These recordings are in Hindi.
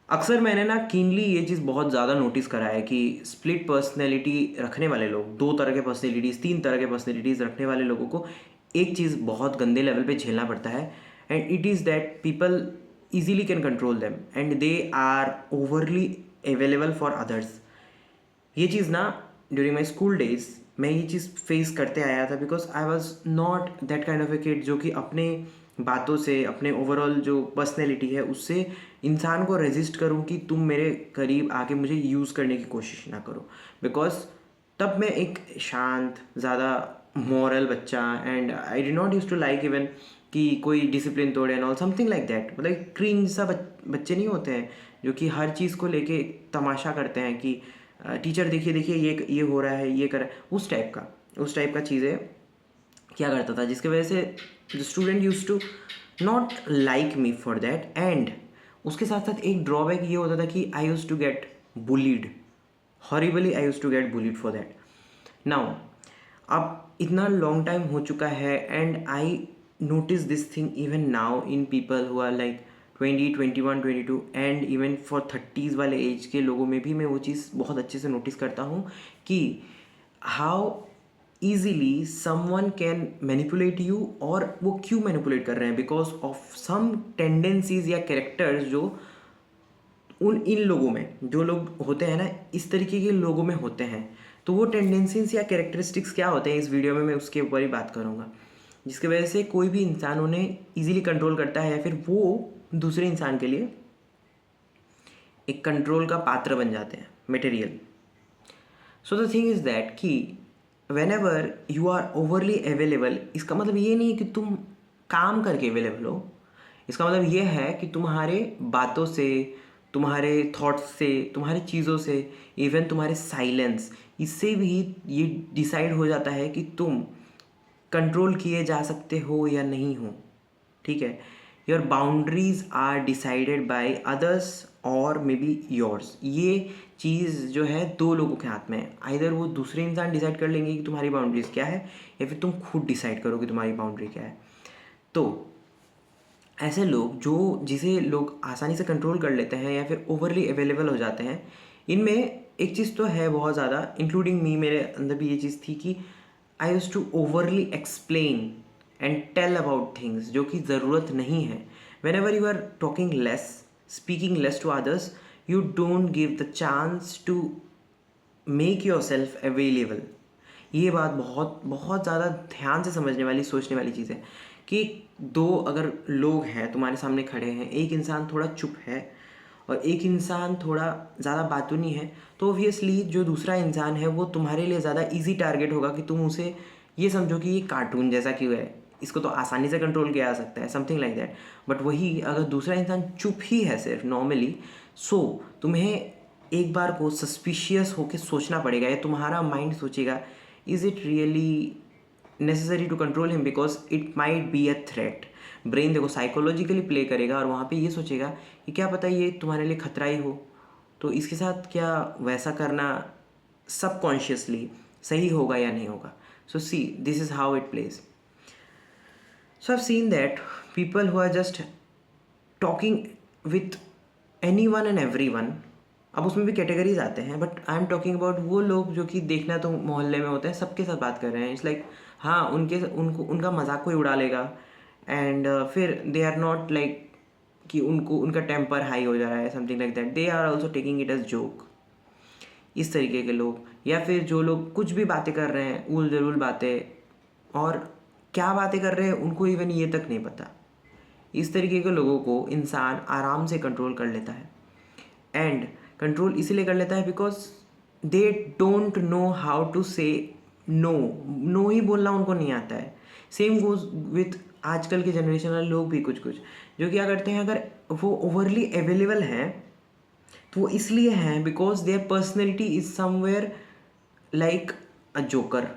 अक्सर मैंने ना कीनली ये चीज़ बहुत ज़्यादा नोटिस करा है कि स्प्लिट पर्सनैलिटी रखने वाले लोग, दो तरह के पर्सनैलिटीज़, तीन तरह के पर्सनैलिटीज़ रखने वाले लोगों को एक चीज़ बहुत गंदे लेवल पे झेलना पड़ता है, and it is that people easily can control them and they are overly available for others. ये चीज़ ना ड्यूरिंग माई स्कूल डेज मैं ये चीज़ फेस करते आया था, because I was not that kind of A kid जो कि अपने बातों से, अपने ओवरऑल जो पर्सनैलिटी है उससे इंसान को रेजिस्ट करूं कि तुम मेरे करीब आके मुझे यूज़ करने की कोशिश ना करो। बिकॉज तब मैं एक शांत, ज़्यादा मॉरल बच्चा, and I did not use to like even कि कोई डिसिप्लिन तोड़े and all something like that. मतलब क्रीम सा बच्चे नहीं होते हैं जो कि हर चीज़ को लेके तमाशा करते हैं कि टीचर देखिए देखिए ये हो रहा है, ये कर रहा है, उस टाइप का चीज़ें क्या करता था, जिसकी वजह से the student use to not like me for that. And उसके साथ साथ एक ड्रॉबैक ये होता था कि I use to get bullied horribly, I use to get bullied for that. Now अब इतना लॉन्ग टाइम हो चुका है and I notice this thing even now in people who are like 20, 21, 22 and even for 30s वाले एज के लोगों में भी मैं वो चीज़ बहुत अच्छे से नोटिस करता हूँ कि how easily someone can manipulate you, और वो क्यों मैनिपुलेट कर रहे हैं, बिकॉज ऑफ सम टेंडेंसीज या कैरेक्टर्स जो इन लोगों में, जो लोग होते हैं ना इस तरीके के लोगों में होते हैं। तो वो टेंडेंसीज या कैरेक्टरिस्टिक्स क्या होते हैं, इस वीडियो में मैं उसके ऊपर ही बात करूँगा, जिसकी वजह से कोई भी इंसान उन्हें ईजिली कंट्रोल करता है या फिर वो दूसरे इंसान के लिए एक कंट्रोल का पात्र बन जाते हैं, material. So the thing is that कि whenever you are overly available, इसका मतलब ये नहीं है कि तुम काम करके अवेलेबल हो, इसका मतलब ये है कि तुम्हारे बातों से, तुम्हारे थॉट्स से, तुम्हारी चीज़ों से, इवन तुम्हारे साइलेंस, इससे भी ये डिसाइड हो जाता है कि तुम कंट्रोल किए जा सकते हो या नहीं हो। ठीक है, your boundaries are decided by others और मे बी योर्स। ये चीज़ जो है दो लोगों के हाथ में है, आइदर वो दूसरे इंसान डिसाइड कर लेंगे कि तुम्हारी बाउंड्रीज क्या है, या फिर तुम खुद डिसाइड करो कि तुम्हारी बाउंड्री क्या है। तो ऐसे लोग जो जिसे लोग आसानी से कंट्रोल कर लेते हैं या फिर ओवरली अवेलेबल हो जाते हैं, इनमें एक चीज़ तो है बहुत ज़्यादा, इंक्लूडिंग मी, मेरे अंदर भी ये चीज़ थी कि I use to overly explain and tell about things जो कि ज़रूरत नहीं है। Whenever you are talking less, speaking less to others, you don't give the chance to make yourself available. ये बात बहुत बहुत ज़्यादा ध्यान से समझने वाली, सोचने वाली चीज़ है कि दो अगर लोग हैं तुम्हारे सामने खड़े हैं, एक इंसान थोड़ा चुप है और एक इंसान थोड़ा ज़्यादा बातूनी है, तो ऑब्वियसली जो दूसरा इंसान है वो तुम्हारे लिए ज़्यादा इजी टारगेट होगा कि तुम उसे ये समझो कि ये कार्टून जैसा क्यों है, इसको तो आसानी से कंट्रोल किया जा सकता है, समथिंग लाइक दैट। बट वही अगर दूसरा इंसान चुप ही है सिर्फ नॉर्मली, सो तुम्हें एक बार को सस्पिशियस होकर सोचना पड़ेगा, या तुम्हारा माइंड सोचेगा is it really necessary to control him because it might be a threat. Brain देखो साइकोलॉजिकली प्ले करेगा और वहाँ पे ये सोचेगा कि क्या पता ये तुम्हारे लिए खतरा ही हो, तो इसके साथ क्या वैसा करना सबकॉन्शियसली सही होगा या नहीं होगा। So see, this is how it plays. So I have seen that people who are just talking with anyone and everyone, अब उसमें भी कैटेगरीज आते हैं, but I am talking about वो लोग जो कि देखना तो मोहल्ले में होते हैं, सबके साथ बात कर रहे हैं। इट्स लाइक हाँ, उनका मजाक कोई उड़ा लेगा, एंड फिर दे आर नॉट लाइक कि उनको उनका टेम्पर हाई हो जा रहा है, something like that, they are also taking it as joke. इस तरीके के लोग, या फिर जो लोग कुछ भी बातें कर रहे हैं, उल जरूल बातें, और क्या बातें कर रहे हैं उनको इवन ये तक नहीं पता, इस तरीके के लोगों को इंसान आराम से कंट्रोल कर लेता है। एंड कंट्रोल इसीलिए कर लेता है because they don't know how to say no, no ही बोलना उनको नहीं आता है। सेम गोज विथ आजकल के जनरेशन वाले लोग भी, कुछ कुछ जो क्या करते हैं, अगर वो ओवरली अवेलेबल हैं तो वो इसलिए हैं because their personality is somewhere like a joker,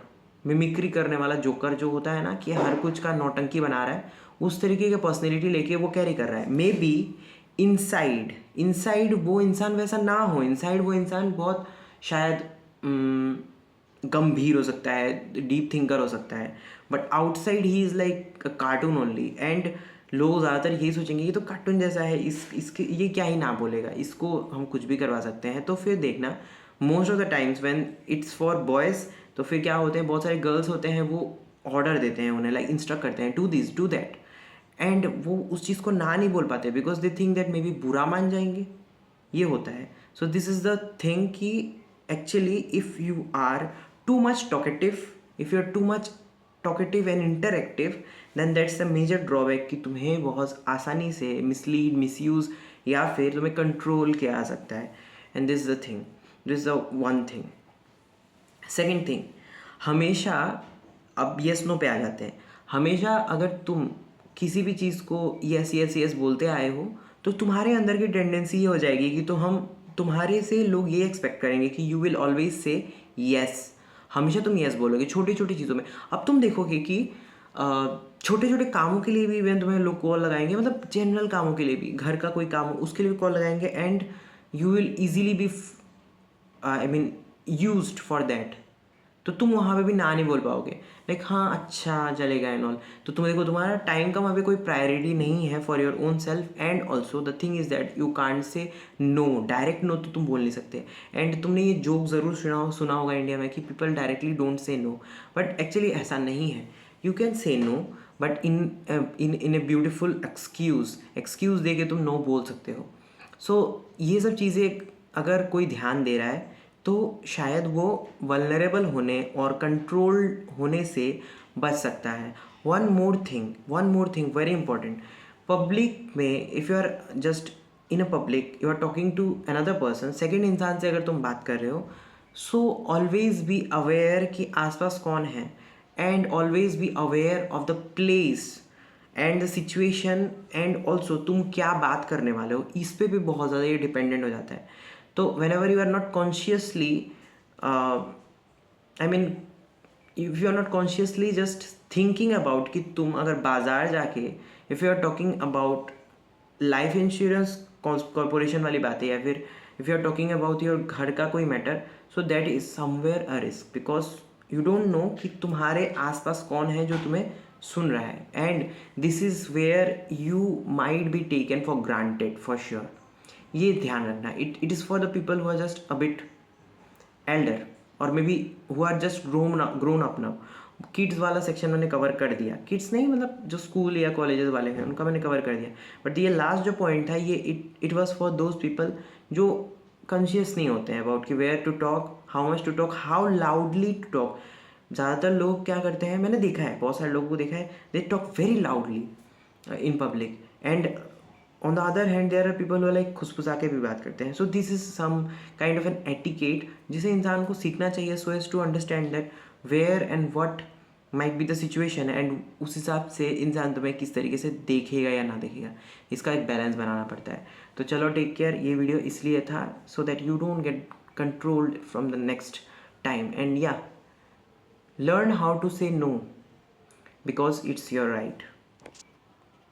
mimicry करने वाला जोकर जो होता है ना, कि हर कुछ का नौटंकी बना रहा है, उस तरीके की पर्सनैलिटी लेके वो कैरी कर रहा है। मे बी इनसाइड इनसाइड वो इंसान वैसा ना हो, इनसाइड वो इंसान बहुत शायद गंभीर हो सकता है, डीप थिंकर हो सकता है, but outside he is like a cartoon only. And लोग ज़्यादातर यही सोचेंगे ये तो कार्टून जैसा है, इसके ये क्या ही ना बोलेगा, इसको हम कुछ भी करवा सकते हैं। तो फिर देखना most of the times when it's for boys, तो फिर क्या होते हैं, बहुत सारे गर्ल्स होते हैं वो ऑर्डर देते हैं उन्हें, लाइक इंस्ट्रक्ट करते हैं, do this do that, and वो उस चीज़ को ना नहीं बोल पाते because they think that maybe बुरा मान जाएंगे, ये होता है। So this is the thing कि actually if you are too much talkative, if you are too much talkative and interactive, then that's the major drawback कि तुम्हें बहुत आसानी से मिसलीड, मिसयूज़ या फिर तुम्हें कंट्रोल किया जा सकता है। And this is the thing, this is the one thing. Second thing, हमेशा, अब येस नो पे आ जाते हैं, हमेशा अगर तुम किसी भी चीज़ को यस यस यस बोलते आए हो तो तुम्हारे अंदर की टेंडेंसी ये हो जाएगी कि तो हम तुम्हारे से लोग ये एक्सपेक्ट करेंगे कि you will always say yes, हमेशा तुम यस बोलोगे छोटी छोटी चीज़ों में। अब तुम देखोगे कि छोटे छोटे कामों के लिए भी इवन तुम्हें लोग कॉल लगाएंगे, मतलब जनरल कामों के लिए भी, घर का कोई काम हो उसके लिए भी कॉल लगाएंगे, and you will easily be I mean used for that. तो तुम वहाँ पे भी ना नहीं बोल पाओगे, लाइक हाँ अच्छा चलेगा एंड ऑल। तो तुम देखो तुम्हारा टाइम का वहाँ पे कोई प्रायोरिटी नहीं है for your own self, and also the thing is that you can't say no, direct no तो तुम बोल नहीं सकते। एंड तुमने ये जोक ज़रूर सुना होगा इंडिया में कि people directly don't say no, but actually ऐसा नहीं है। You can say no but in a beautiful excuse दे के तुम नो बोल सकते हो। सो ये सब चीज़ें अगर कोई ध्यान दे रहा है तो शायद वो वल्नरेबल होने और कंट्रोल्ड होने से बच सकता है। One more thing very important, public में if you are just in a public, you are talking to another person, second इंसान से अगर तुम बात कर रहे हो, सो ऑलवेज बी अवेयर कि आसपास कौन है, and always be aware of the place and the situation, and also तुम क्या बात करने वाले हो, इस पे भी बहुत ज़्यादा ये डिपेंडेंट हो जाता है। तो whenever you are not consciously I mean if you are not consciously just thinking about कि तुम अगर बाजार जाके if you are talking about life insurance corporation वाली बात है, या फिर if you are talking about your घर का कोई matter, so that is somewhere a risk, because you don't know कि तुम्हारे आसपास कौन है जो तुम्हें सुन रहा है, and this is where you might be taken for granted for sure. ये ध्यान रखना, it is for the people who are just a bit elder और may be who are just grown up now. Kids वाला सेक्शन मैंने कवर कर दिया, किड्स नहीं मतलब जो स्कूल या कॉलेजेस वाले हैं उनका मैंने कवर कर दिया, बट ये लास्ट जो पॉइंट था ये it was for those people जो कॉन्शियस नहीं होते हैं अबाउट कि where to talk, how much to talk, how loudly to talk. ज़्यादातर लोग क्या करते हैं, मैंने देखा है बहुत सारे लोगों को देखा है, they talk very loudly in public, and on the other hand there are people who like खुसफुसा के भी बात करते हैं। So this is some kind of an etiquette जिसे इंसान को सीखना चाहिए, so as to understand that where and what might be the situation, and उस हिसाब से इंसान तुम्हें किस तरीके से देखेगा या ना देखेगा, इसका एक बैलेंस बनाना पड़ता है। तो चलो टेक केयर, ये वीडियो इसलिए था so that you don't get controlled from the next time, and या learn how to say no because it's your right.